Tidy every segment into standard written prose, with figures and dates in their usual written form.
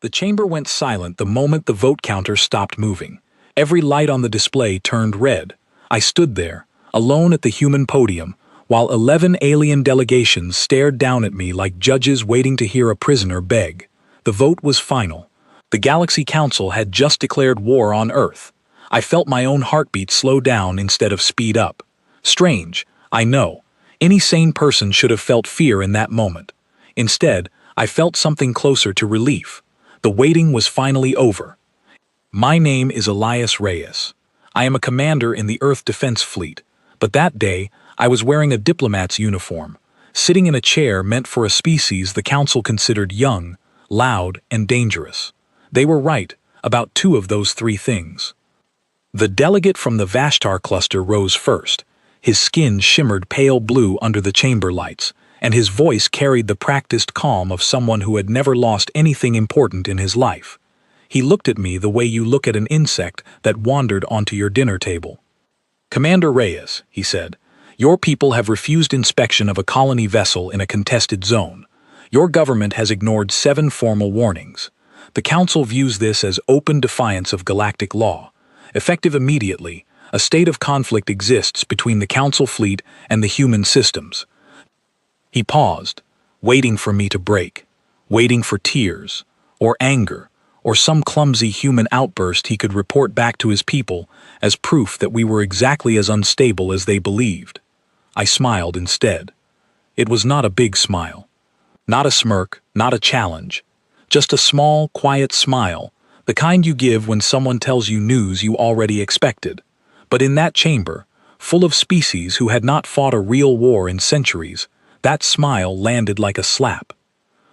The chamber went silent the moment the vote counter stopped moving. Every light on the display turned red. I stood there, alone at the human podium, while 11 alien delegations stared down at me like judges waiting to hear a prisoner beg. The vote was final. The Galaxy Council had just declared war on Earth. I felt my own heartbeat slow down instead of speed up. Strange, I know. Any sane person should have felt fear in that moment. Instead, I felt something closer to relief. The waiting was finally over. My name is Elias Reyes. I am a commander in the Earth Defense Fleet, but that day, I was wearing a diplomat's uniform, sitting in a chair meant for a species the Council considered young, loud, and dangerous. They were right about two of those three things. The delegate from the Vashtar cluster rose first. His skin shimmered pale blue under the chamber lights, and his voice carried the practiced calm of someone who had never lost anything important in his life. He looked at me the way you look at an insect that wandered onto your dinner table. "Commander Reyes," he said, "your people have refused inspection of a colony vessel in a contested zone. Your government has ignored 7 formal warnings. The Council views this as open defiance of galactic law. Effective immediately, a state of conflict exists between the Council fleet and the human systems." He paused, waiting for me to break, waiting for tears, or anger, or some clumsy human outburst he could report back to his people as proof that we were exactly as unstable as they believed. I smiled instead. It was not a big smile. Not a smirk, not a challenge. Just a small, quiet smile, the kind you give when someone tells you news you already expected. But in that chamber, full of species who had not fought a real war in centuries, that smile landed like a slap.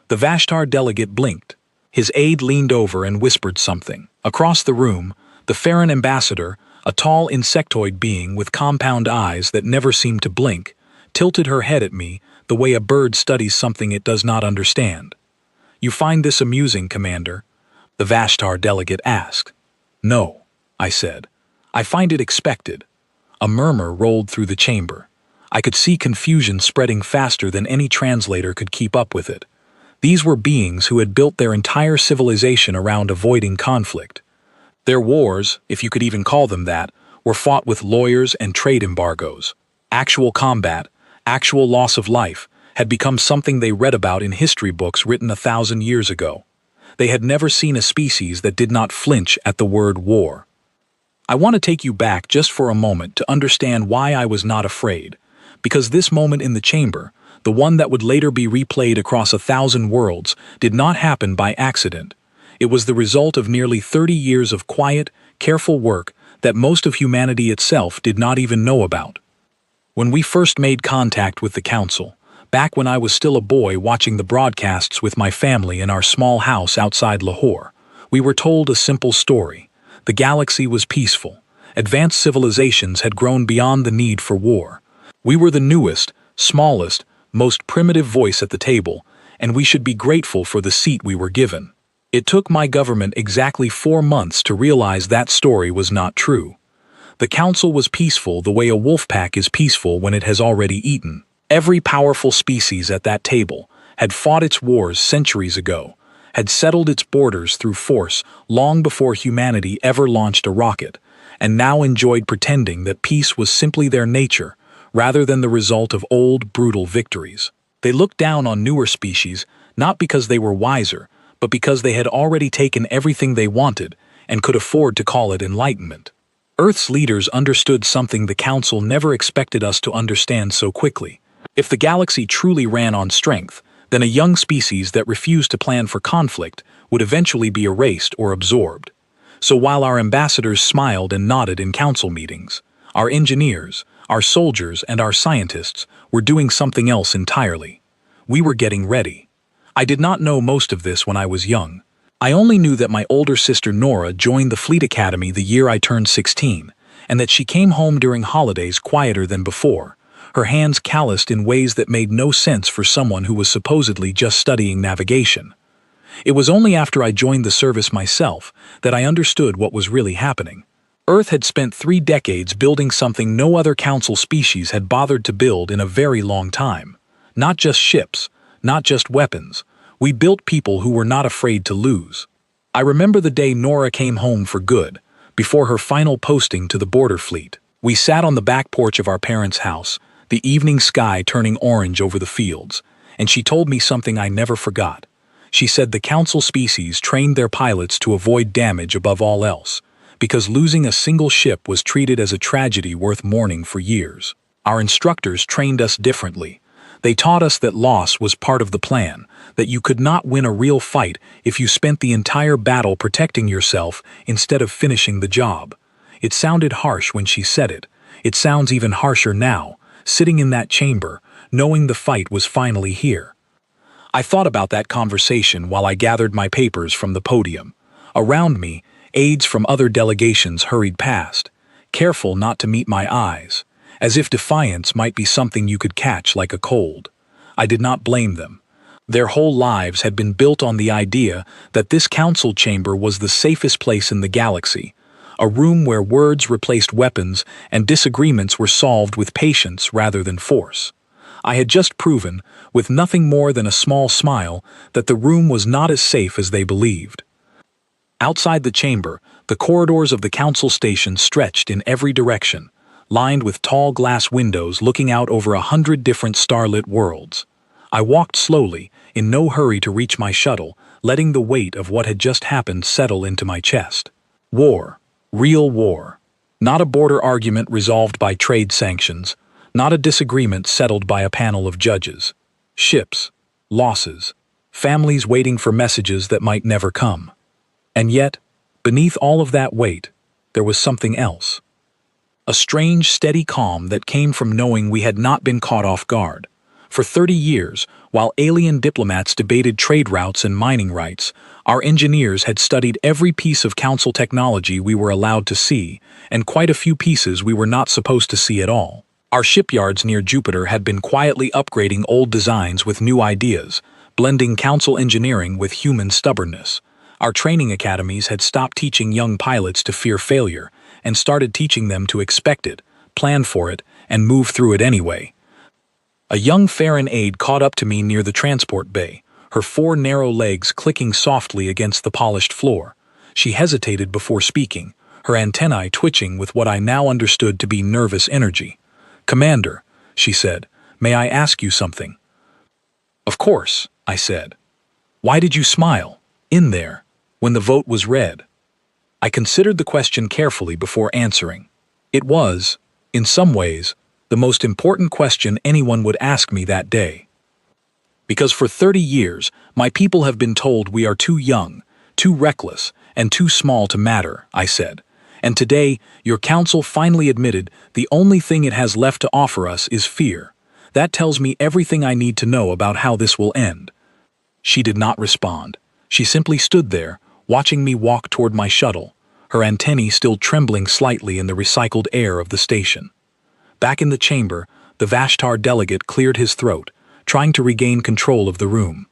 The Vashtar delegate blinked. His aide leaned over and whispered something. Across the room, the Farron ambassador, a tall insectoid being with compound eyes that never seemed to blink, tilted her head at me the way a bird studies something it does not understand. "You find this amusing, Commander?" the Vashtar delegate asked. "No," I said. "I find it expected." A murmur rolled through the chamber. I could see confusion spreading faster than any translator could keep up with it. These were beings who had built their entire civilization around avoiding conflict. Their wars, if you could even call them that, were fought with lawyers and trade embargoes. Actual combat, actual loss of life, had become something they read about in history books written 1,000 years ago. They had never seen a species that did not flinch at the word war. I want to take you back just for a moment to understand why I was not afraid. Because this moment in the chamber, the one that would later be replayed across 1,000 worlds, did not happen by accident. It was the result of nearly 30 years of quiet, careful work that most of humanity itself did not even know about. When we first made contact with the Council, back when I was still a boy watching the broadcasts with my family in our small house outside Lahore, we were told a simple story. The galaxy was peaceful. Advanced civilizations had grown beyond the need for war. We were the newest, smallest, most primitive voice at the table, and we should be grateful for the seat we were given. It took my government exactly 4 months to realize that story was not true. The Council was peaceful the way a wolf pack is peaceful when it has already eaten. Every powerful species at that table had fought its wars centuries ago, had settled its borders through force long before humanity ever launched a rocket, and now enjoyed pretending that peace was simply their nature, rather than the result of old, brutal victories. They looked down on newer species, not because they were wiser, but because they had already taken everything they wanted and could afford to call it enlightenment. Earth's leaders understood something the Council never expected us to understand so quickly. If the galaxy truly ran on strength, then a young species that refused to plan for conflict would eventually be erased or absorbed. So while our ambassadors smiled and nodded in council meetings, our engineers, our soldiers, and our scientists were doing something else entirely. We were getting ready. I did not know most of this when I was young. I only knew that my older sister Nora joined the Fleet Academy the year I turned 16, and that she came home during holidays quieter than before, her hands calloused in ways that made no sense for someone who was supposedly just studying navigation. It was only after I joined the service myself that I understood what was really happening. Earth had spent 3 decades building something no other council species had bothered to build in a very long time. Not just ships, not just weapons. We built people who were not afraid to lose. I remember the day Nora came home for good, before her final posting to the border fleet. We sat on the back porch of our parents' house, the evening sky turning orange over the fields, and she told me something I never forgot. She said the Council species trained their pilots to avoid damage above all else, because losing a single ship was treated as a tragedy worth mourning for years. Our instructors trained us differently. They taught us that loss was part of the plan, that you could not win a real fight if you spent the entire battle protecting yourself instead of finishing the job. It sounded harsh when she said it. It sounds even harsher now, sitting in that chamber, knowing the fight was finally here. I thought about that conversation while I gathered my papers from the podium. Around me, aides from other delegations hurried past, careful not to meet my eyes, as if defiance might be something you could catch like a cold. I did not blame them. Their whole lives had been built on the idea that this council chamber was the safest place in the galaxy, a room where words replaced weapons and disagreements were solved with patience rather than force. I had just proven, with nothing more than a small smile, that the room was not as safe as they believed. Outside the chamber, the corridors of the council station stretched in every direction, lined with tall glass windows looking out over 100 different starlit worlds. I walked slowly, in no hurry to reach my shuttle, letting the weight of what had just happened settle into my chest. War. Real war. Not a border argument resolved by trade sanctions, not a disagreement settled by a panel of judges. Ships. Losses. Families waiting for messages that might never come. And yet, beneath all of that weight, there was something else. A strange, steady calm that came from knowing we had not been caught off guard. For 30 years, while alien diplomats debated trade routes and mining rights, our engineers had studied every piece of council technology we were allowed to see, and quite a few pieces we were not supposed to see at all. Our shipyards near Jupiter had been quietly upgrading old designs with new ideas, blending council engineering with human stubbornness. Our training academies had stopped teaching young pilots to fear failure, and started teaching them to expect it, plan for it, and move through it anyway. A young Farron aide caught up to me near the transport bay, her 4 narrow legs clicking softly against the polished floor. She hesitated before speaking, her antennae twitching with what I now understood to be nervous energy. "Commander," she said, "may I ask you something?" "Of course," I said. "Why did you smile, in there, when the vote was read?" I considered the question carefully before answering. It was, in some ways, the most important question anyone would ask me that day. Because for 30 years, my people have been told we are too young, too reckless, and too small to matter, I said. And today, your council finally admitted the only thing it has left to offer us is fear. That tells me everything I need to know about how this will end. She did not respond. She simply stood there, watching me walk toward my shuttle, her antennae still trembling slightly in the recycled air of the station. Back in the chamber, the Vashtar delegate cleared his throat, trying to regain control of the room.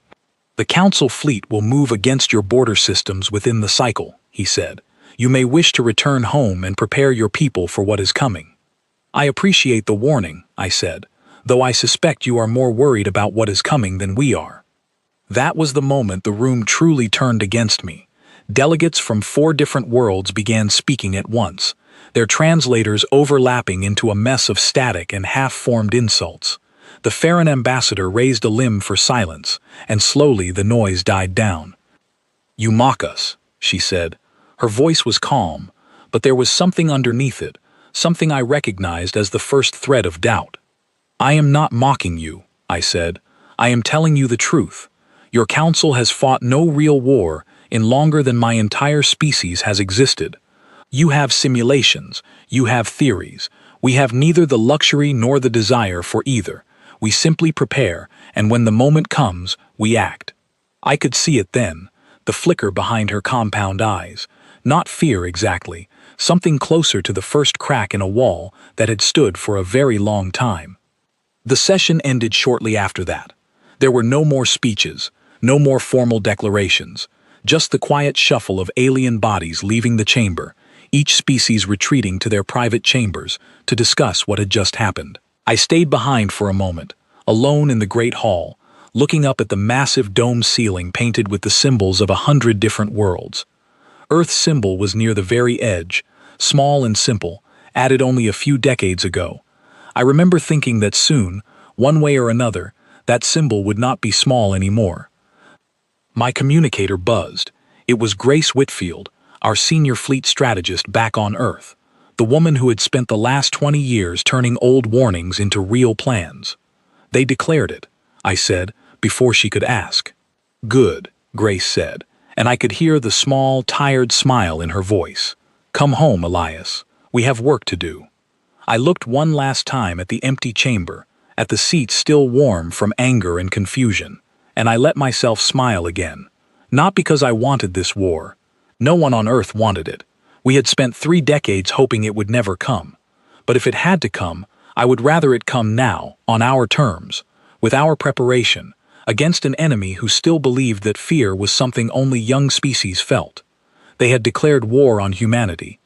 "The council fleet will move against your border systems within the cycle," he said. "You may wish to return home and prepare your people for what is coming." "I appreciate the warning," I said, "though I suspect you are more worried about what is coming than we are." That was the moment the room truly turned against me. Delegates from 4 different worlds began speaking at once, their translators overlapping into a mess of static and half-formed insults. The Farron ambassador raised a limb for silence, and slowly the noise died down. "You mock us," she said. Her voice was calm, but there was something underneath it, something I recognized as the first thread of doubt. "I am not mocking you," I said. "I am telling you the truth. Your council has fought no real war in longer than my entire species has existed. You have simulations, you have theories. We have neither the luxury nor the desire for either. We simply prepare, and when the moment comes, we act." I could see it then, the flicker behind her compound eyes. Not fear exactly, something closer to the first crack in a wall that had stood for a very long time. The session ended shortly after that. There were no more speeches, no more formal declarations, just the quiet shuffle of alien bodies leaving the chamber, each species retreating to their private chambers to discuss what had just happened. I stayed behind for a moment, alone in the great hall, looking up at the massive dome ceiling painted with the symbols of 100 different worlds. Earth's symbol was near the very edge, small and simple, added only a few decades ago. I remember thinking that soon, one way or another, that symbol would not be small anymore. My communicator buzzed. It was Grace Whitfield, our senior fleet strategist back on Earth, the woman who had spent the last 20 years turning old warnings into real plans. They declared it, I said, before she could ask. Good, Grace said, and I could hear the small, tired smile in her voice. Come home, Elias. We have work to do. I looked one last time at the empty chamber, at the seats still warm from anger and confusion, and I let myself smile again. Not because I wanted this war. No one on Earth wanted it. We had spent 3 decades hoping it would never come. But if it had to come, I would rather it come now, on our terms, with our preparation, against an enemy who still believed that fear was something only young species felt. They had declared war on humanity.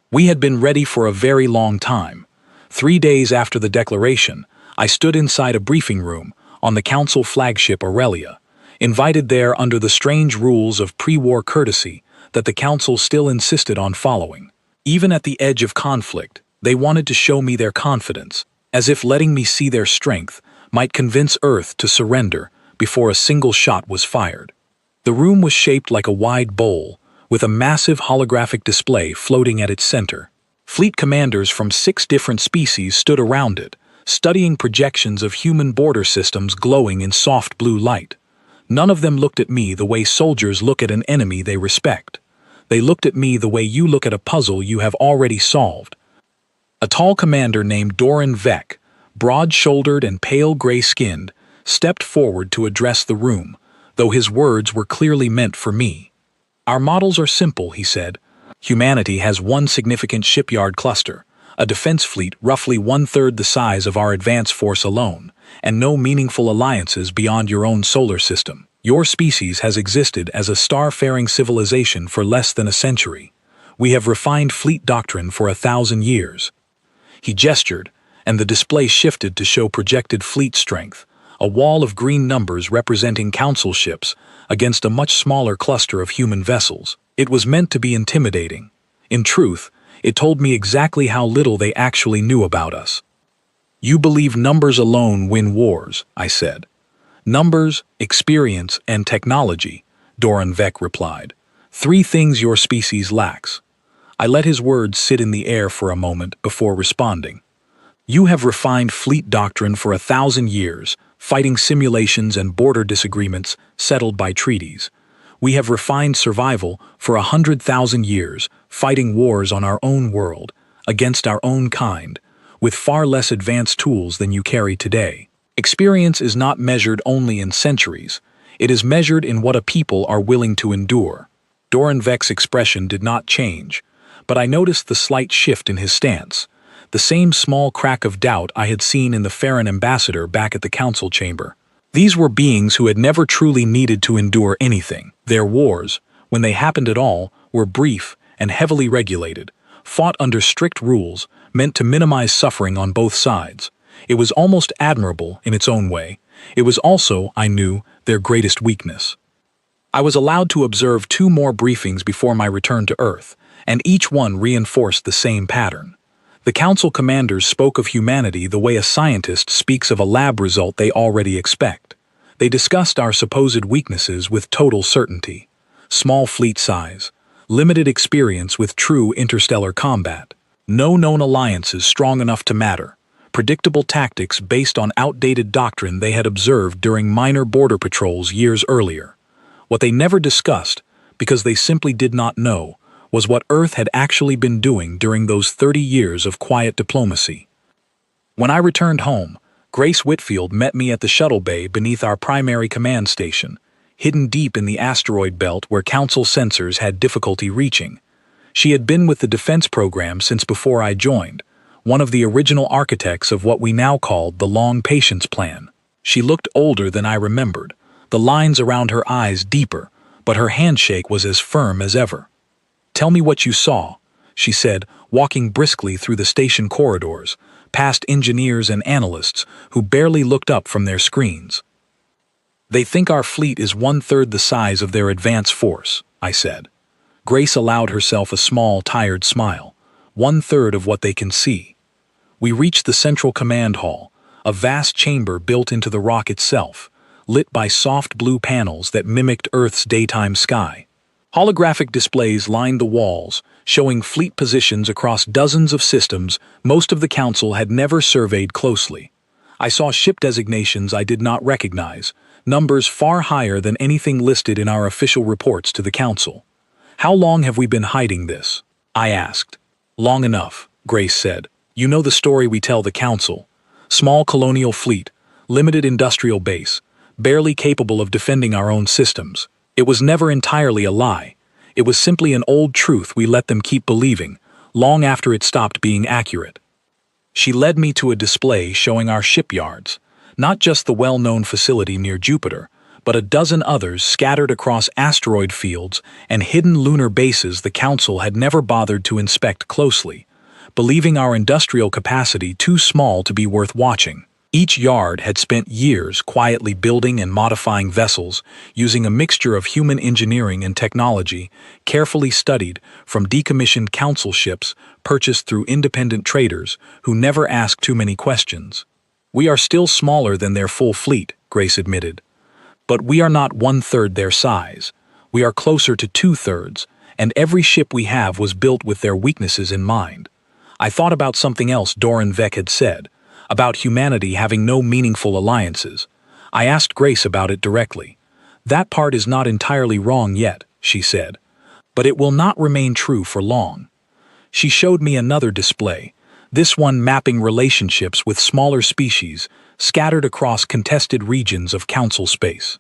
We had been ready for a very long time. 3 days after the declaration, I stood inside a briefing room on the Council flagship Aurelia, invited there under the strange rules of pre-war courtesy that the Council still insisted on following. Even at the edge of conflict, they wanted to show me their confidence, as if letting me see their strength might convince Earth to surrender before a single shot was fired. The room was shaped like a wide bowl, with a massive holographic display floating at its center. Fleet commanders from 6 different species stood around it, studying projections of human border systems glowing in soft blue light. None of them looked at me the way soldiers look at an enemy they respect. They looked at me the way you look at a puzzle you have already solved. A tall commander named Doran Vec, broad-shouldered and pale gray-skinned, stepped forward to address the room, though his words were clearly meant for me. Our models are simple, he said. Humanity has one significant shipyard cluster, a defense fleet roughly 1/3 the size of our advance force alone, and no meaningful alliances beyond your own solar system. Your species has existed as a star-faring civilization for less than a century. We have refined fleet doctrine for 1,000 years. He gestured, and the display shifted to show projected fleet strength, a wall of green numbers representing council ships against a much smaller cluster of human vessels. It was meant to be intimidating. In truth, it told me exactly how little they actually knew about us. You believe numbers alone win wars, I said. Numbers, experience, and technology, Doran Vec replied. 3 things your species lacks. I let his words sit in the air for a moment before responding. You have refined fleet doctrine for 1,000 years, fighting simulations and border disagreements settled by treaties. We have refined survival for 100,000 years, fighting wars on our own world, against our own kind, with far less advanced tools than you carry today. Experience is not measured only in centuries. It is measured in what a people are willing to endure. Doran Vec's expression did not change, but I noticed the slight shift in his stance, the same small crack of doubt I had seen in the Farron ambassador back at the council chamber. These were beings who had never truly needed to endure anything. Their wars, when they happened at all, were brief and heavily regulated, fought under strict rules, meant to minimize suffering on both sides. It was almost admirable in its own way. It was also, I knew, their greatest weakness. I was allowed to observe 2 more briefings before my return to Earth, and each one reinforced the same pattern. The council commanders spoke of humanity the way a scientist speaks of a lab result they already expect. They discussed our supposed weaknesses with total certainty. Small fleet size, limited experience with true interstellar combat, no known alliances strong enough to matter, predictable tactics based on outdated doctrine they had observed during minor border patrols years earlier. What they never discussed, because they simply did not know, was what Earth had actually been doing during those 30 years of quiet diplomacy. When I returned home, Grace Whitfield met me at the shuttle bay beneath our primary command station, hidden deep in the asteroid belt where Council sensors had difficulty reaching. She had been with the defense program since before I joined, one of the original architects of what we now called the Long Patience Plan. She looked older than I remembered, the lines around her eyes deeper, but her handshake was as firm as ever. Tell me what you saw, she said, walking briskly through the station corridors, past engineers and analysts who barely looked up from their screens. They think our fleet is one-third the size of their advance force, I said. Grace allowed herself a small, tired smile. One-third of what they can see. We reached the central command hall, a vast chamber built into the rock itself, lit by soft blue panels that mimicked Earth's daytime sky. Holographic displays lined the walls, showing fleet positions across dozens of systems most of the Council had never surveyed closely. I saw ship designations I did not recognize, numbers far higher than anything listed in our official reports to the Council. How long have we been hiding this? I asked. Long enough, Grace said. You know the story we tell the Council. Small colonial fleet, limited industrial base, barely capable of defending our own systems. It was never entirely a lie. It was simply an old truth we let them keep believing, long after it stopped being accurate. She led me to a display showing our shipyards, not just the well-known facility near Jupiter, but a dozen others scattered across asteroid fields and hidden lunar bases the Council had never bothered to inspect closely, believing our industrial capacity too small to be worth watching. Each yard had spent years quietly building and modifying vessels, using a mixture of human engineering and technology, carefully studied from decommissioned Council ships purchased through independent traders who never asked too many questions. We are still smaller than their full fleet, Grace admitted. But we are not one-third their size. We are closer to two-thirds, and every ship we have was built with their weaknesses in mind. I thought about something else Doran Vec had said, about humanity having no meaningful alliances. I asked Grace about it directly. That part is not entirely wrong yet, she said, but it will not remain true for long. She showed me another display, this one mapping relationships with smaller species scattered across contested regions of Council space.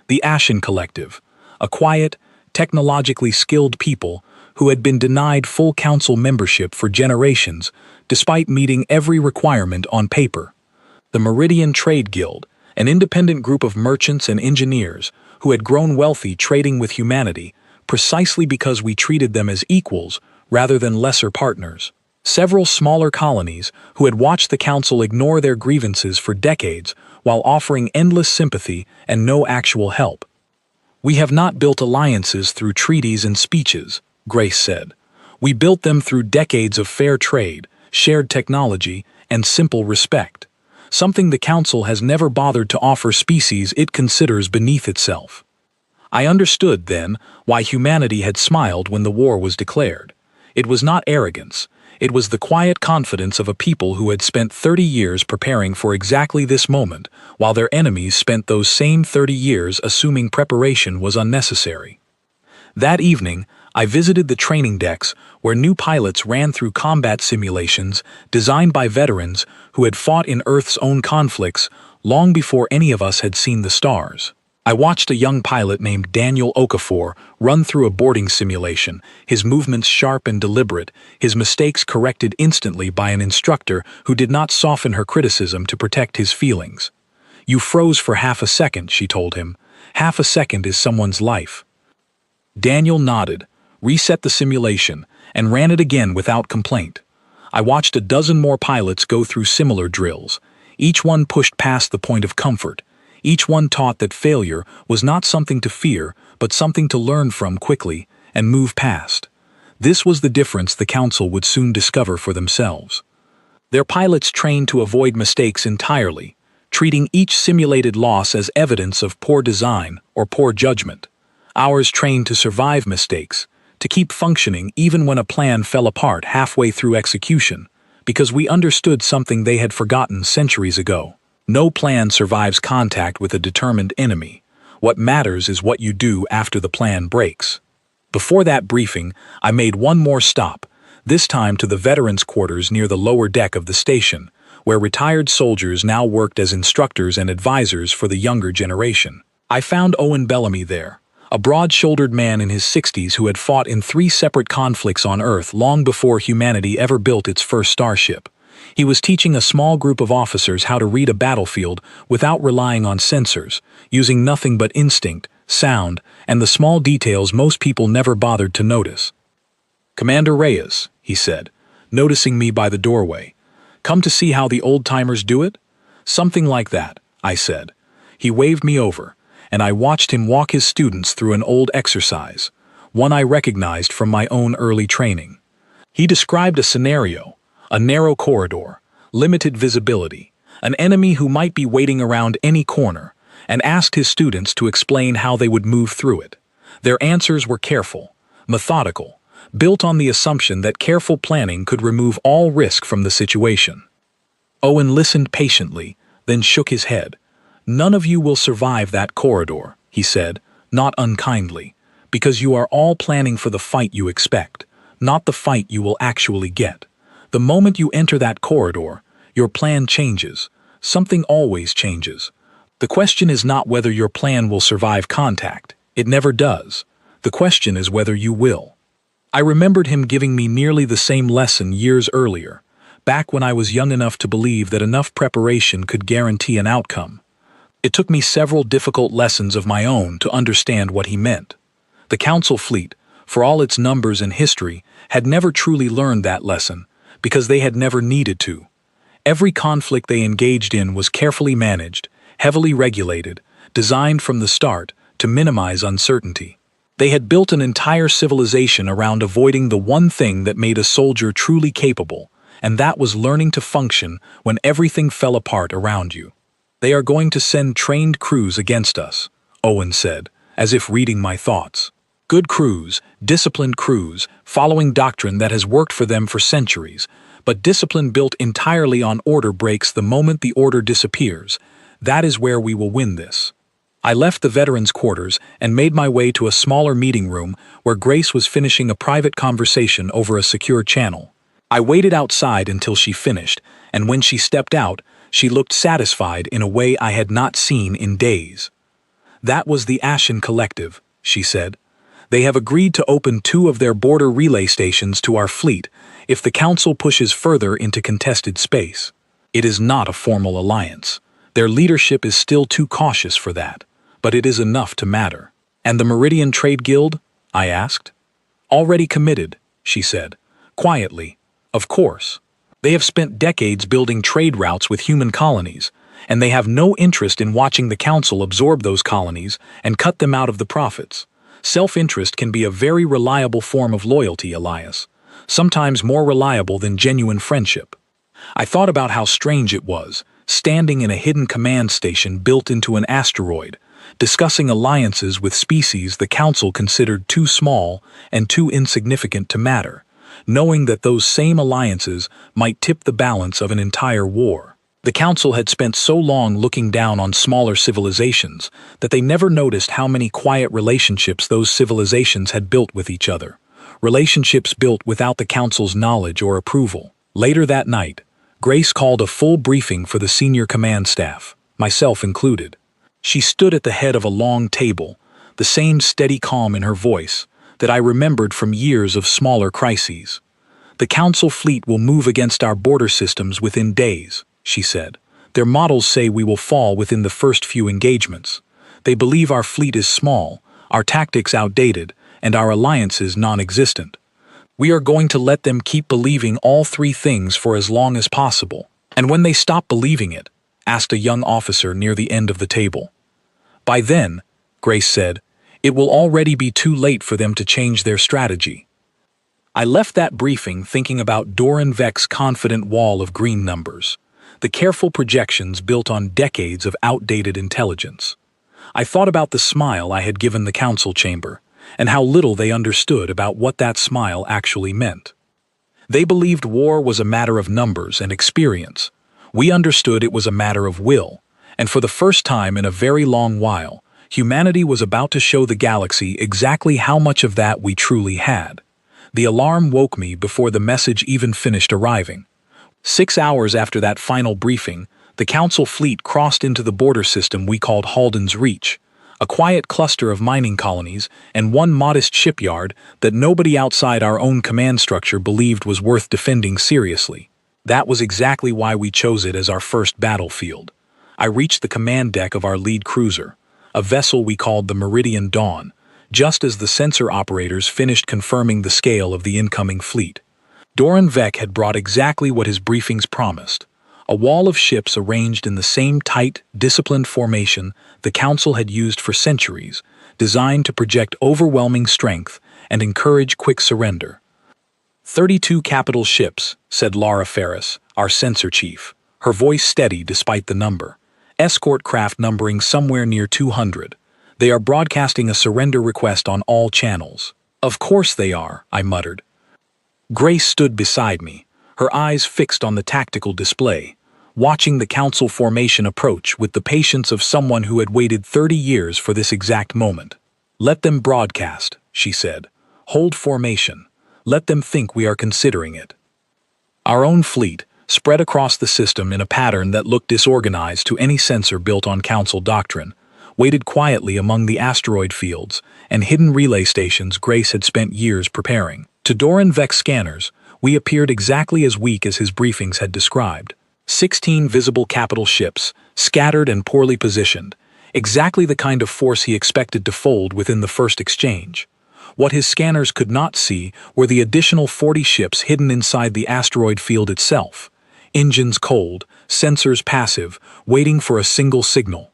The Ashen Collective, a quiet, technologically skilled people who had been denied full Council membership for generations despite meeting every requirement on paper. The Meridian Trade Guild, an independent group of merchants and engineers who had grown wealthy trading with humanity precisely because we treated them as equals rather than lesser partners. Several smaller colonies who had watched the Council ignore their grievances for decades while offering endless sympathy and no actual help. We have not built alliances through treaties and speeches, Grace said. We built them through decades of fair trade, shared technology, and simple respect, something the Council has never bothered to offer species it considers beneath itself. I understood, then, why humanity had smiled when the war was declared. It was not arrogance. It was the quiet confidence of a people who had spent 30 years preparing for exactly this moment, while their enemies spent those same 30 years assuming preparation was unnecessary. That evening, I visited the training decks where new pilots ran through combat simulations designed by veterans who had fought in Earth's own conflicts long before any of us had seen the stars. I watched a young pilot named Daniel Okafor run through a boarding simulation, his movements sharp and deliberate, his mistakes corrected instantly by an instructor who did not soften her criticism to protect his feelings. "You froze for half a second," she told him. "Half a second is someone's life." Daniel nodded, reset the simulation, and ran it again without complaint. I watched a dozen more pilots go through similar drills. Each one pushed past the point of comfort. Each one taught that failure was not something to fear, but something to learn from quickly and move past. This was the difference the Council would soon discover for themselves. Their pilots trained to avoid mistakes entirely, treating each simulated loss as evidence of poor design or poor judgment. Ours trained to survive mistakes, to keep functioning even when a plan fell apart halfway through execution, because we understood something they had forgotten centuries ago. No plan survives contact with a determined enemy. What matters is what you do after the plan breaks. Before that briefing, I made one more stop, this time to the veterans' quarters near the lower deck of the station, where retired soldiers now worked as instructors and advisors for the younger generation. I found Owen Bellamy there, a broad-shouldered man in his 60s who had fought in 3 separate conflicts on Earth long before humanity ever built its first starship. He was teaching a small group of officers how to read a battlefield without relying on sensors, using nothing but instinct, sound, and the small details most people never bothered to notice. "Commander Reyes," he said, noticing me by the doorway. "Come to see how the old-timers do it?" "Something like that," I said. He waved me over, and I watched him walk his students through an old exercise, one I recognized from my own early training. He described a scenario, a narrow corridor, limited visibility, an enemy who might be waiting around any corner, and asked his students to explain how they would move through it. Their answers were careful, methodical, built on the assumption that careful planning could remove all risk from the situation. Owen listened patiently, then shook his head. "None of you will survive that corridor," he said, not unkindly, "because you are all planning for the fight you expect, not the fight you will actually get. The moment you enter that corridor, your plan changes. Something always changes. The question is not whether your plan will survive contact. It never does. The question is whether you will." I remembered him giving me nearly the same lesson years earlier, back when I was young enough to believe that enough preparation could guarantee an outcome. It took me several difficult lessons of my own to understand what he meant. The Council fleet, for all its numbers and history, had never truly learned that lesson, because they had never needed to. Every conflict they engaged in was carefully managed, heavily regulated, designed from the start to minimize uncertainty. They had built an entire civilization around avoiding the one thing that made a soldier truly capable, and that was learning to function when everything fell apart around you. "They are going to send trained crews against us," Owen said, as if reading my thoughts. "Good crews, disciplined crews, following doctrine that has worked for them for centuries, but discipline built entirely on order breaks the moment the order disappears. That is where we will win this." I left the veterans' quarters and made my way to a smaller meeting room where Grace was finishing a private conversation over a secure channel. I waited outside until she finished, and when she stepped out, she looked satisfied in a way I had not seen in days. "That was the Ashen Collective," she said. "They have agreed to open 2 of their border relay stations to our fleet if the Council pushes further into contested space. It is not a formal alliance. Their leadership is still too cautious for that, but it is enough to matter." "And the Meridian Trade Guild?" I asked. "Already committed," she said, quietly. "Of course. They have spent decades building trade routes with human colonies, and they have no interest in watching the Council absorb those colonies and cut them out of the profits. Self-interest can be a very reliable form of loyalty, Elias, sometimes more reliable than genuine friendship." I thought about how strange it was, standing in a hidden command station built into an asteroid, discussing alliances with species the Council considered too small and too insignificant to matter, knowing that those same alliances might tip the balance of an entire war. The Council had spent so long looking down on smaller civilizations that they never noticed how many quiet relationships those civilizations had built with each other, relationships built without the Council's knowledge or approval. Later that night, Grace called a full briefing for the senior command staff, myself included. She stood at the head of a long table, the same steady calm in her voice that I remembered from years of smaller crises. "The Council fleet will move against our border systems within days," she said. "Their models say we will fall within the first few engagements. They believe our fleet is small, our tactics outdated, and our alliances non-existent. We are going to let them keep believing all 3 things for as long as possible. And when they stop believing it," asked a young officer near the end of the table. "By then," Grace said, "it will already be too late for them to change their strategy." I left that briefing thinking about Doran Vek's confident wall of green numbers, the careful projections built on decades of outdated intelligence. I thought about the smile I had given the Council chamber, and how little they understood about what that smile actually meant. They believed war was a matter of numbers and experience. We understood it was a matter of will, and for the first time in a very long while, humanity was about to show the galaxy exactly how much of that we truly had. The alarm woke me before the message even finished arriving. 6 hours after that final briefing, the Council fleet crossed into the border system we called Halden's Reach, a quiet cluster of mining colonies and one modest shipyard that nobody outside our own command structure believed was worth defending seriously. That was exactly why we chose it as our first battlefield. I reached the command deck of our lead cruiser, a vessel we called the Meridian Dawn, just as the sensor operators finished confirming the scale of the incoming fleet. Doran Vek had brought exactly what his briefings promised: A wall of ships arranged in the same tight, disciplined formation the Council had used for centuries, designed to project overwhelming strength and encourage quick surrender. 32 capital ships, said Lara Ferris, our sensor chief, her voice steady despite the number. Escort craft numbering somewhere near 200. They are broadcasting a surrender request on all channels. Of course they are, I muttered. Grace stood beside me, her eyes fixed on the tactical display, watching the Council formation approach with the patience of someone who had waited 30 years for this exact moment. Let them broadcast, she said. Hold formation. Let them think we are considering it. Our own fleet, spread across the system in a pattern that looked disorganized to any sensor built on Council doctrine, waited quietly among the asteroid fields and hidden relay stations Grace had spent years preparing. To Doran Vex scanners, we appeared exactly as weak as his briefings had described. 16 visible capital ships, scattered and poorly positioned, exactly the kind of force he expected to fold within the first exchange. What his scanners could not see were the additional 40 ships hidden inside the asteroid field itself. Engines cold, sensors passive, waiting for a single signal.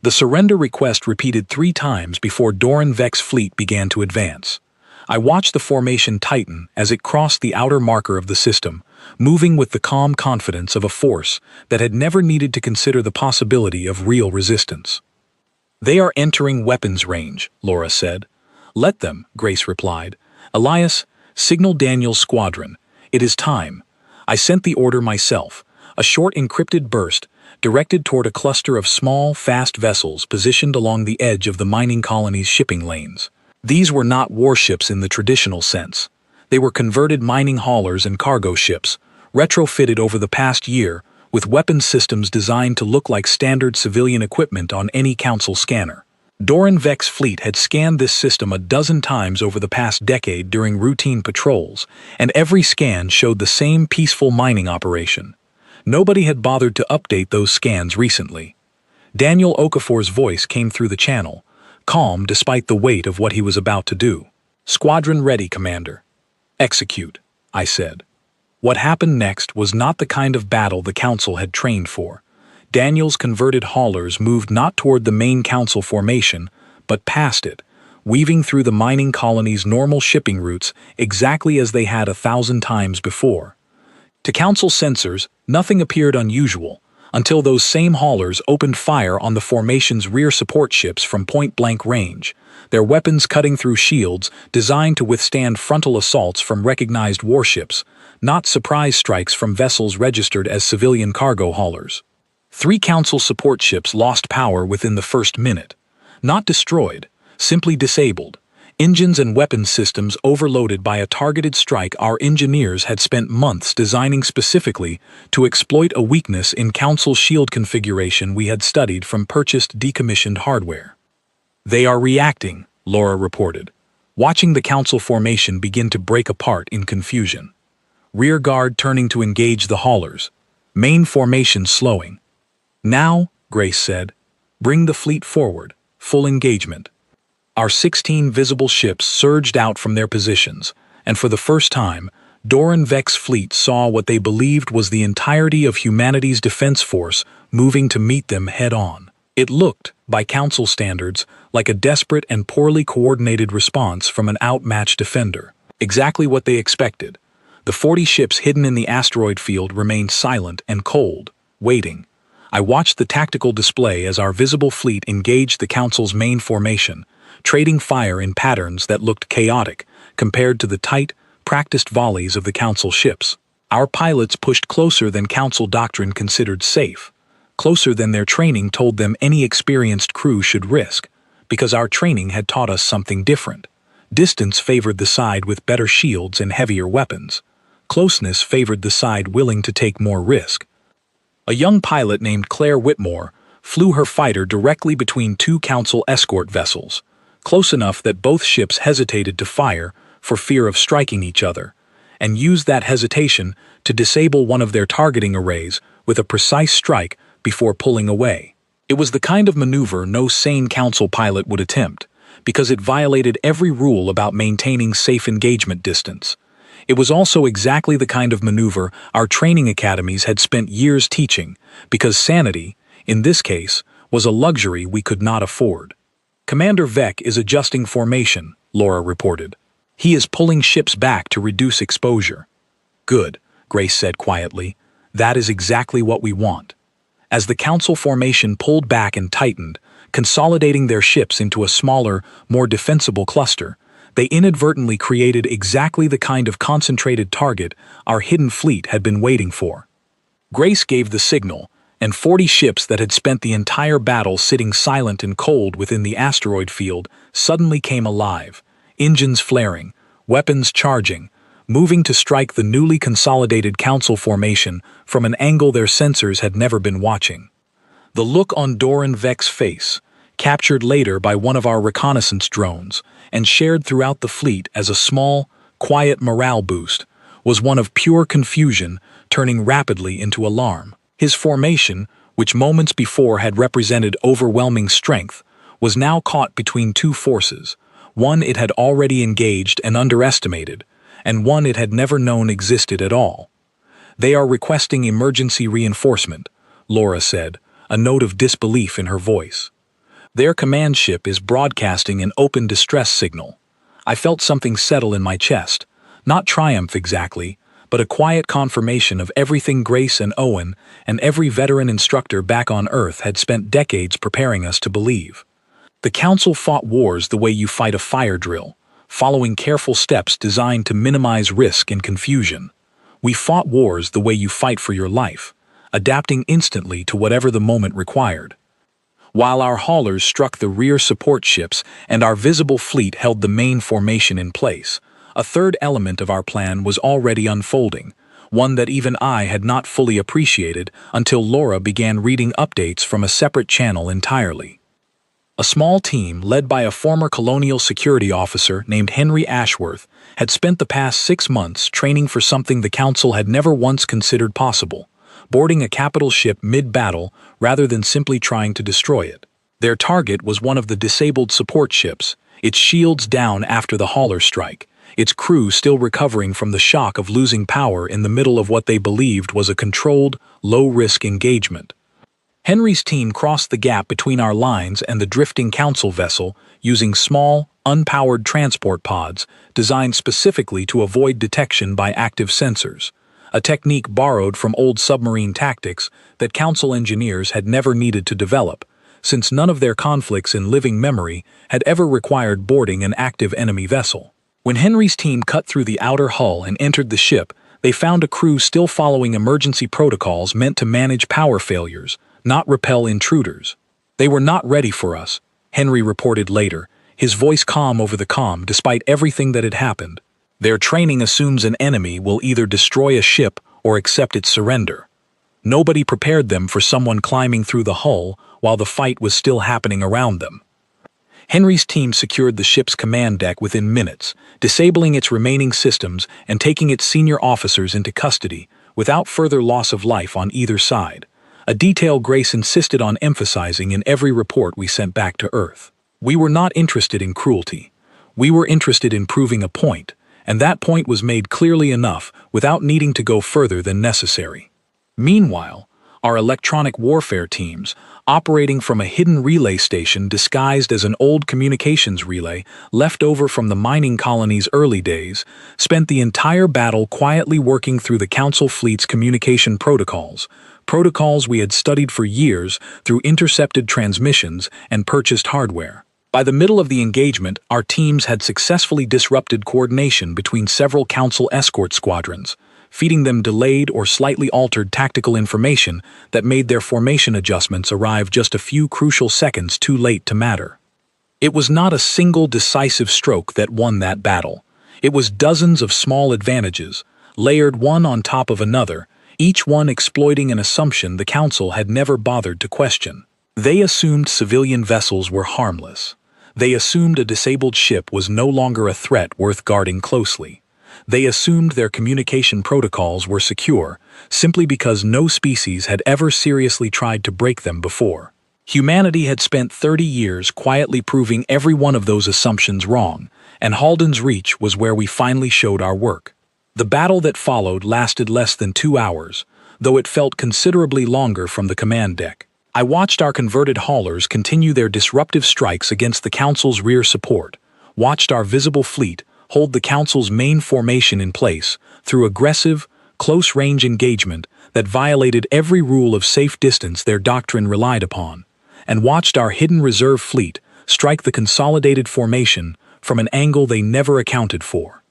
The surrender request repeated 3 times before Doran Vex's fleet began to advance. I watched the formation tighten as it crossed the outer marker of the system, moving with the calm confidence of a force that had never needed to consider the possibility of real resistance. They are entering weapons range, Laura said. Let them, Grace replied. Elias, signal Daniel's squadron. It is time. I sent the order myself, a short encrypted burst, directed toward a cluster of small, fast vessels positioned along the edge of the mining colony's shipping lanes. These were not warships in the traditional sense. They were converted mining haulers and cargo ships, retrofitted over the past year, with weapons systems designed to look like standard civilian equipment on any Council scanner. Doran Vex's fleet had scanned this system a dozen times over the past decade during routine patrols, and every scan showed the same peaceful mining operation. Nobody had bothered to update those scans recently. Daniel Okafor's voice came through the channel, calm despite the weight of what he was about to do. Squadron ready, Commander. Execute, I said. What happened next was not the kind of battle the Council had trained for. Daniel's converted haulers moved not toward the main Council formation, but past it, weaving through the mining colony's normal shipping routes exactly as they had 1,000 times before. To Council sensors, nothing appeared unusual, until those same haulers opened fire on the formation's rear support ships from point-blank range, their weapons cutting through shields designed to withstand frontal assaults from recognized warships, not surprise strikes from vessels registered as civilian cargo haulers. 3 Council support ships lost power within the first minute. Not destroyed, simply disabled. Engines and weapons systems overloaded by a targeted strike our engineers had spent months designing specifically to exploit a weakness in Council shield configuration we had studied from purchased decommissioned hardware. They are reacting, Laura reported, watching the Council formation begin to break apart in confusion. Rear guard turning to engage the haulers. Main formation slowing. Now, Grace said, bring the fleet forward, full engagement. Our 16 visible ships surged out from their positions, and for the first time, Doran Vex's fleet saw what they believed was the entirety of humanity's defense force moving to meet them head-on. It looked, by Council standards, like a desperate and poorly coordinated response from an outmatched defender. Exactly what they expected. The 40 ships hidden in the asteroid field remained silent and cold, waiting. I watched the tactical display as our visible fleet engaged the Council's main formation, trading fire in patterns that looked chaotic compared to the tight, practiced volleys of the Council ships. Our pilots pushed closer than Council doctrine considered safe, closer than their training told them any experienced crew should risk, because our training had taught us something different. Distance favored the side with better shields and heavier weapons. Closeness favored the side willing to take more risk. A young pilot named Claire Whitmore flew her fighter directly between 2 Council escort vessels, close enough that both ships hesitated to fire for fear of striking each other, and used that hesitation to disable one of their targeting arrays with a precise strike before pulling away. It was the kind of maneuver no sane Council pilot would attempt, because it violated every rule about maintaining safe engagement distance. It was also exactly the kind of maneuver our training academies had spent years teaching, because sanity, in this case, was a luxury we could not afford. Commander Vec is adjusting formation, Laura reported. He is pulling ships back to reduce exposure. Good, Grace said quietly. That is exactly what we want. As the Council formation pulled back and tightened, consolidating their ships into a smaller, more defensible cluster, they inadvertently created exactly the kind of concentrated target our hidden fleet had been waiting for. Grace gave the signal, and 40 ships that had spent the entire battle sitting silent and cold within the asteroid field suddenly came alive, engines flaring, weapons charging, moving to strike the newly consolidated Council formation from an angle their sensors had never been watching. The look on Doran Vec's face, captured later by one of our reconnaissance drones and shared throughout the fleet as a small, quiet morale boost, was one of pure confusion turning rapidly into alarm. His formation, which moments before had represented overwhelming strength, was now caught between two forces, one it had already engaged and underestimated, and one it had never known existed at all. They are requesting emergency reinforcement, Laura said, a note of disbelief in her voice. Their command ship is broadcasting an open distress signal. I felt something settle in my chest, not triumph exactly, but a quiet confirmation of everything Grace and Owen and every veteran instructor back on Earth had spent decades preparing us to believe. The Council fought wars the way you fight a fire drill, following careful steps designed to minimize risk and confusion. We fought wars the way you fight for your life, adapting instantly to whatever the moment required. While our haulers struck the rear support ships and our visible fleet held the main formation in place, a third element of our plan was already unfolding, one that even I had not fully appreciated until Laura began reading updates from a separate channel entirely. A small team led by a former colonial security officer named Henry Ashworth had spent the past 6 months training for something the Council had never once considered possible: boarding a capital ship mid-battle rather than simply trying to destroy it. Their target was one of the disabled support ships, its shields down after the hauler strike, its crew still recovering from the shock of losing power in the middle of what they believed was a controlled, low-risk engagement. Henry's team crossed the gap between our lines and the drifting Council vessel using small, unpowered transport pods designed specifically to avoid detection by active sensors, a technique borrowed from old submarine tactics that Council engineers had never needed to develop, since none of their conflicts in living memory had ever required boarding an active enemy vessel. When Henry's team cut through the outer hull and entered the ship, they found a crew still following emergency protocols meant to manage power failures, not repel intruders. They were not ready for us, Henry reported later, his voice calm over the comm despite everything that had happened. Their training assumes an enemy will either destroy a ship or accept its surrender. Nobody prepared them for someone climbing through the hull while the fight was still happening around them. Henry's team secured the ship's command deck within minutes, disabling its remaining systems and taking its senior officers into custody, without further loss of life on either side, a detail Grace insisted on emphasizing in every report we sent back to Earth. We were not interested in cruelty. We were interested in proving a point, and that point was made clearly enough without needing to go further than necessary. Meanwhile, our electronic warfare teams, operating from a hidden relay station disguised as an old communications relay left over from the mining colony's early days, spent the entire battle quietly working through the Council fleet's communication protocols we had studied for years through intercepted transmissions and purchased hardware. By the middle of the engagement, our teams had successfully disrupted coordination between several Council escort squadrons, feeding them delayed or slightly altered tactical information that made their formation adjustments arrive just a few crucial seconds too late to matter. It was not a single decisive stroke that won that battle. It was dozens of small advantages, layered one on top of another, each one exploiting an assumption the Council had never bothered to question. They assumed civilian vessels were harmless. They assumed a disabled ship was no longer a threat worth guarding closely. They assumed their communication protocols were secure, simply because no species had ever seriously tried to break them before. Humanity had spent 30 years quietly proving every one of those assumptions wrong, and Halden's Reach was where we finally showed our work. The battle that followed lasted less than 2 hours, though it felt considerably longer from the command deck. I watched our converted haulers continue their disruptive strikes against the Council's rear support, watched our visible fleet hold the Council's main formation in place through aggressive, close-range engagement that violated every rule of safe distance their doctrine relied upon, and watched our hidden reserve fleet strike the consolidated formation from an angle they never accounted for.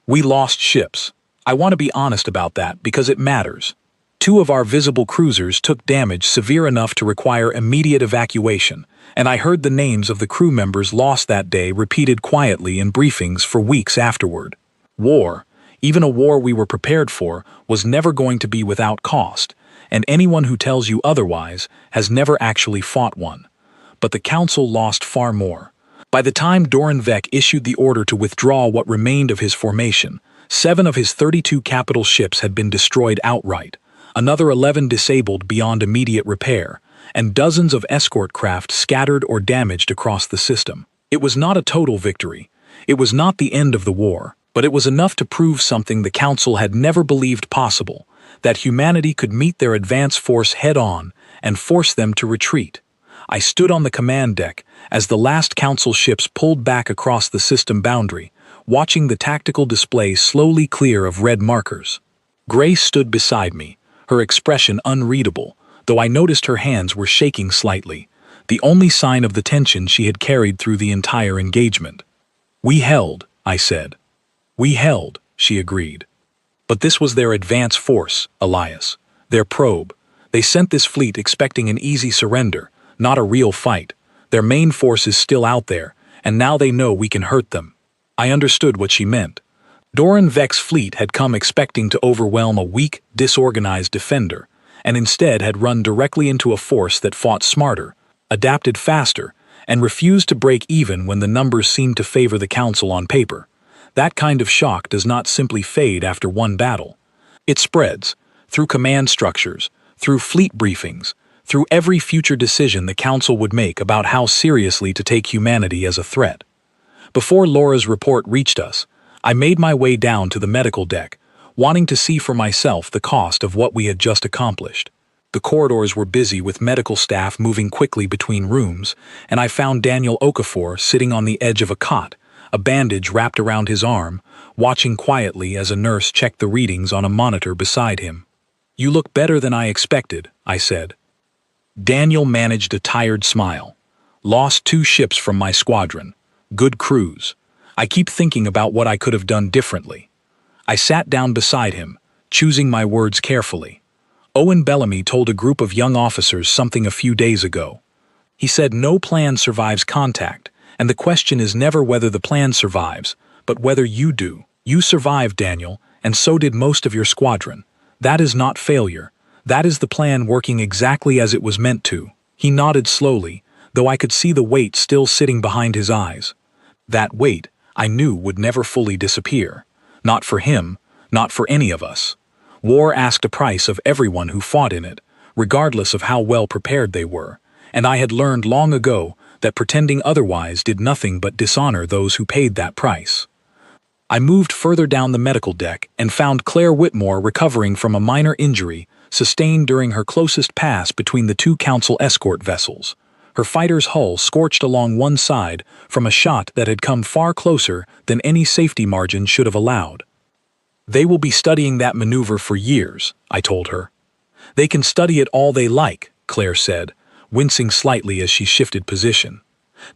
We lost ships. I want to be honest about that because it matters. 2 of our visible cruisers took damage severe enough to require immediate evacuation, and I heard the names of the crew members lost that day repeated quietly in briefings for weeks afterward. War, even a war we were prepared for, was never going to be without cost, and anyone who tells you otherwise has never actually fought one. But the Council lost far more. By the time Doran issued the order to withdraw what remained of his formation, 7 of his 32 capital ships had been destroyed outright, another 11 disabled beyond immediate repair, and dozens of escort craft scattered or damaged across the system. It was not a total victory. It was not the end of the war, but it was enough to prove something the Council had never believed possible, that humanity could meet their advance force head-on and force them to retreat. I stood on the command deck as the last Council ships pulled back across the system boundary, watching the tactical display slowly clear of red markers. Grace stood beside me, her expression unreadable, though I noticed her hands were shaking slightly, the only sign of the tension she had carried through the entire engagement. "We held," I said. "We held," she agreed. "But this was their advance force, Elias, their probe. They sent this fleet expecting an easy surrender, not a real fight. Their main force is still out there, and now they know we can hurt them." I understood what she meant. Doran's fleet had come expecting to overwhelm a weak, disorganized defender, and instead had run directly into a force that fought smarter, adapted faster, and refused to break even when the numbers seemed to favor the Council on paper. That kind of shock does not simply fade after one battle. It spreads, through command structures, through fleet briefings, through every future decision the Council would make about how seriously to take humanity as a threat. Before Laura's report reached us, I made my way down to the medical deck, wanting to see for myself the cost of what we had just accomplished. The corridors were busy with medical staff moving quickly between rooms, and I found Daniel Okafor sitting on the edge of a cot, a bandage wrapped around his arm, watching quietly as a nurse checked the readings on a monitor beside him. "You look better than I expected," I said. Daniel managed a tired smile. "Lost 2 ships from my squadron. Good crews. I keep thinking about what I could have done differently." I sat down beside him, choosing my words carefully. Owen Bellamy told a group of young officers something a few days ago. He said no plan survives contact, and the question is never whether the plan survives, but whether you do. You survived, Daniel, and so did most of your squadron. That is not failure. That is the plan working exactly as it was meant to. He nodded slowly, though I could see the weight still sitting behind his eyes. That weight, I knew, would never fully disappear. Not for him, not for any of us. War asked a price of everyone who fought in it, regardless of how well prepared they were, and I had learned long ago that pretending otherwise did nothing but dishonor those who paid that price. I moved further down the medical deck and found Claire Whitmore recovering from a minor injury sustained during her closest pass between the 2 Council escort vessels. Her fighter's hull scorched along one side from a shot that had come far closer than any safety margin should have allowed. "They will be studying that maneuver for years," I told her. "They can study it all they like," Claire said, wincing slightly as she shifted position.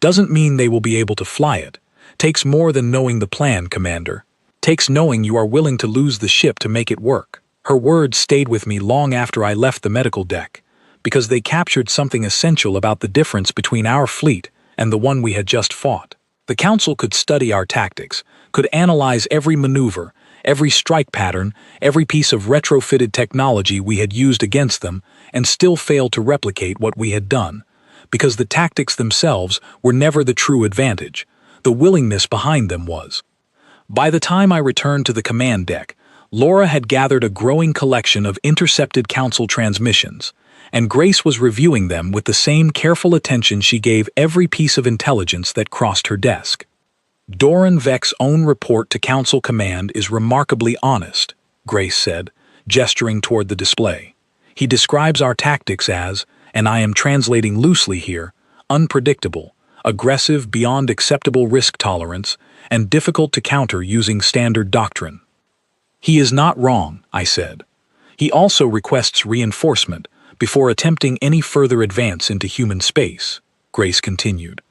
"Doesn't mean they will be able to fly it. Takes more than knowing the plan, Commander. Takes knowing you are willing to lose the ship to make it work." Her words stayed with me long after I left the medical deck, because they captured something essential about the difference between our fleet and the one we had just fought. The Council could study our tactics, could analyze every maneuver, every strike pattern, every piece of retrofitted technology we had used against them, and still fail to replicate what we had done, because the tactics themselves were never the true advantage. The willingness behind them was. By the time I returned to the command deck, Laura had gathered a growing collection of intercepted Council transmissions, and Grace was reviewing them with the same careful attention she gave every piece of intelligence that crossed her desk. Doran Vek's own report to Council Command is remarkably honest, Grace said, gesturing toward the display. He describes our tactics as, and I am translating loosely here, unpredictable, aggressive beyond acceptable risk tolerance, and difficult to counter using standard doctrine. He is not wrong, I said. He also requests reinforcement before attempting any further advance into human space, Grace continued.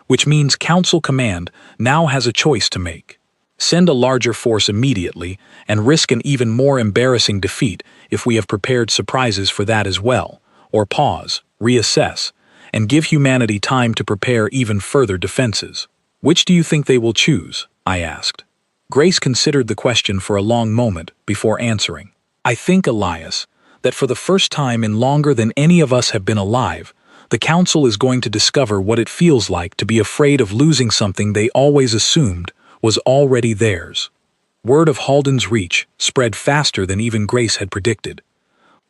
Which means Council Command now has a choice to make. Send a larger force immediately and risk an even more embarrassing defeat if we have prepared surprises for that as well, or pause, reassess, and give humanity time to prepare even further defenses. Which do you think they will choose? I asked. Grace considered the question for a long moment before answering. I think, Elias, that for the first time in longer than any of us have been alive, the Council is going to discover what it feels like to be afraid of losing something they always assumed was already theirs. Word of Halden's reach spread faster than even Grace had predicted.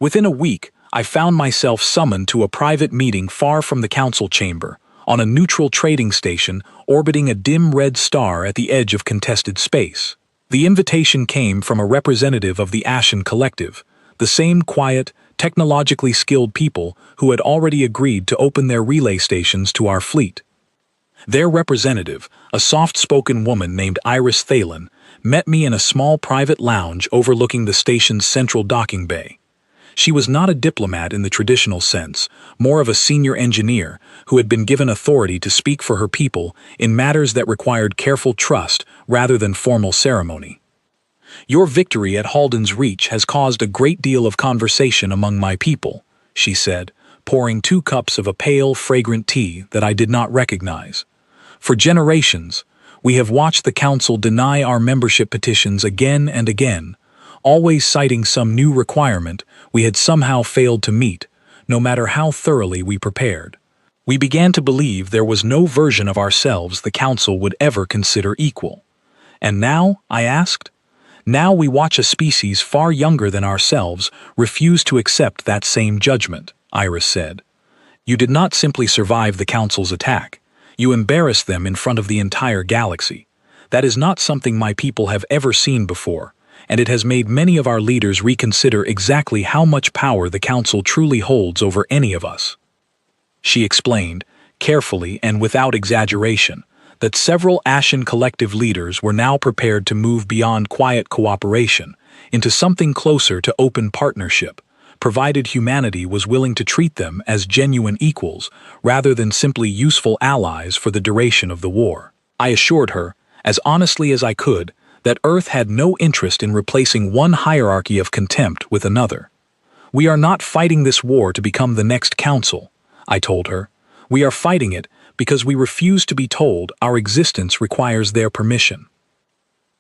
Within a week, I found myself summoned to a private meeting far from the Council chamber, on a neutral trading station orbiting a dim red star at the edge of contested space. The invitation came from a representative of the Ashen Collective, the same quiet, technologically skilled people who had already agreed to open their relay stations to our fleet. Their representative, a soft-spoken woman named Iris Thalen, met me in a small private lounge overlooking the station's central docking bay. She was not a diplomat in the traditional sense, more of a senior engineer who had been given authority to speak for her people in matters that required careful trust rather than formal ceremony. Your victory at Halden's Reach has caused a great deal of conversation among my people, she said, pouring 2 cups of a pale, fragrant tea that I did not recognize. For generations, we have watched the Council deny our membership petitions again and again, always citing some new requirement we had somehow failed to meet, no matter how thoroughly we prepared. We began to believe there was no version of ourselves the Council would ever consider equal. And now, I asked? Now we watch a species far younger than ourselves refuse to accept that same judgment, Iris said. You did not simply survive the Council's attack. You embarrassed them in front of the entire galaxy. That is not something my people have ever seen before, and it has made many of our leaders reconsider exactly how much power the Council truly holds over any of us. She explained, carefully and without exaggeration, that several Ashen Collective leaders were now prepared to move beyond quiet cooperation into something closer to open partnership, provided humanity was willing to treat them as genuine equals rather than simply useful allies for the duration of the war. I assured her, as honestly as I could, that Earth had no interest in replacing one hierarchy of contempt with another. We are not fighting this war to become the next Council, I told her. We are fighting it because we refuse to be told our existence requires their permission.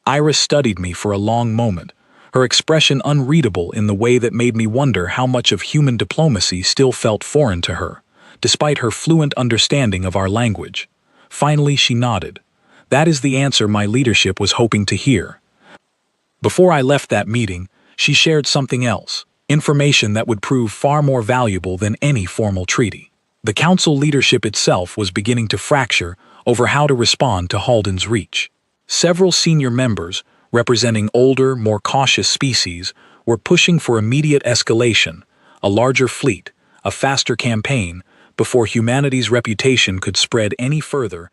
Iris studied me for a long moment, her expression unreadable in the way that made me wonder how much of human diplomacy still felt foreign to her, despite her fluent understanding of our language. Finally, she nodded. That is the answer my leadership was hoping to hear. Before I left that meeting, she shared something else, information that would prove far more valuable than any formal treaty. The Council leadership itself was beginning to fracture over how to respond to Halden's Reach. Several senior members, representing older, more cautious species, were pushing for immediate escalation, a larger fleet, a faster campaign, before humanity's reputation could spread any further